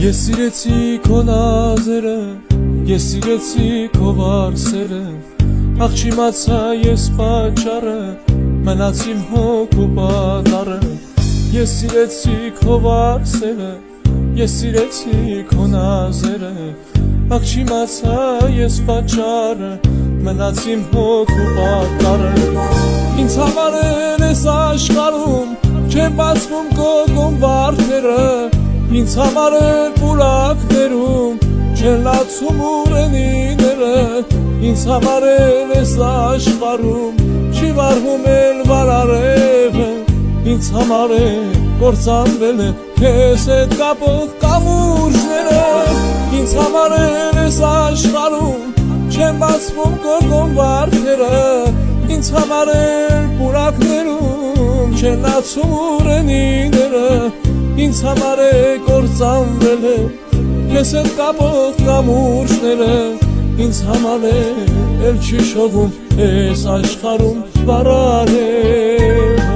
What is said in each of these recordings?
Ես սիրեցի քո նազերը, ես սիրեցի քո վարսերը, ախ չիմացա ես պատճառը, մնաց իմ հոգու պատառը։ Ես սիրեցի քո վարսերը, ես սիրեցի քո նազերը, ախ չիմացա ես պատճառը, մնաց իմ հոգու պատառը։ Ինձ համար ես աշխարհում չեն բացվում քո գոմբարդերը, ինձ համար պուրակներում չեն լացում ուրենիները, ինձ համար ես աշխարհում չի վարվում էլ վարարևը, ինձ համար կործանվել է քեզ հետ կապող կամուրջները, ինձ համար ես աշխարհում չեն բացվում քո գոմբարդերը, ինձ համար պուրակներում չեն լացում ուրենիները, ինձ համար կործանվել է քեզ հետ կապող կամուրջները, ինձ համար էլ չի շովում ես աշխարհում վարարևը։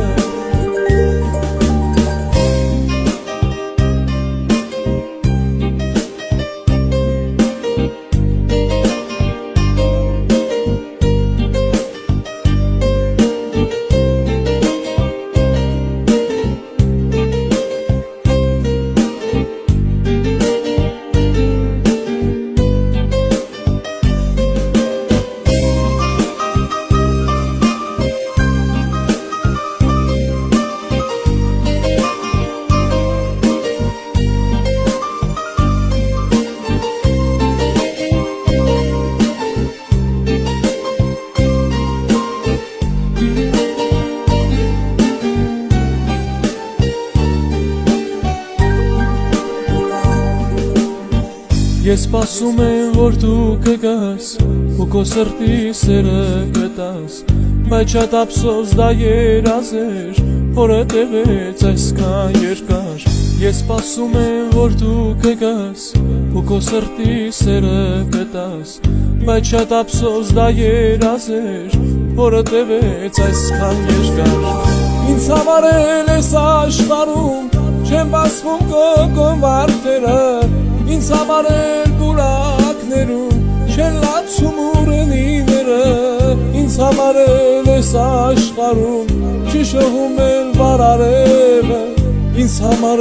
Ես սպասում եմ, որ դու կգաս ու քո սրտի սերը կտաս, բայց շատ ափսոս դա երազ էր, որը տևեց այսքան երկար։ Ես սպասում եմ, որ դու կգաս ու քո սրտի սերը կտաս, բայց շատ ափսոս դա երազ էր, որը տևեց այսքան երկար։ Ինձ համար ես աշխարհում չեն բացվում քո գոմբարդերը, ինձ համար պուրակներում չեն լացում ուրենիները, ինձ համար ես աշխարհում չի շովում էլ վարարևը, ինձ համար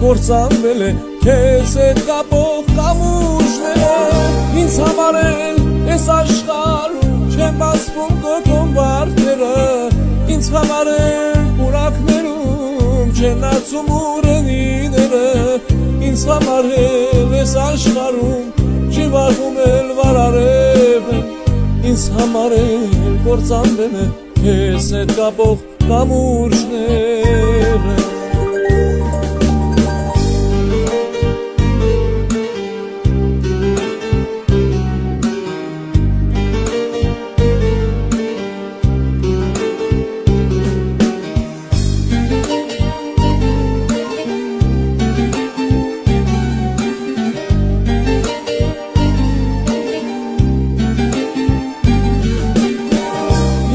կործանվել է քեզ հետ կապող կամուրջները, ինձ համար ես աշխարհում չեն բացվում քո գոմբարդերը, ինձ համար պուրակներում չեն լացում ուրենիները, ինձ համար ես աշխարհում չի վարվում էլ վարարևը, ինձ համար կործանվել է քեզ հետ կապող կամուրջները։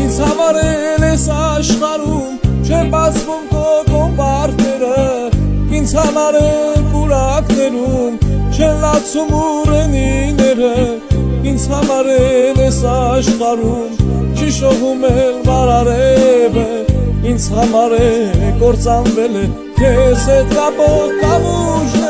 Ինձ համար ես աշխարհում չեն բացվում քո գոմբարդերը, ինձ համար պուրակներում չեն լացում ուրենիները, ինձ համար ես աշխարհում չի շովում էլ վարարևը, ինձ համար կործանվել է քեզ հետ կապող կամուրջները,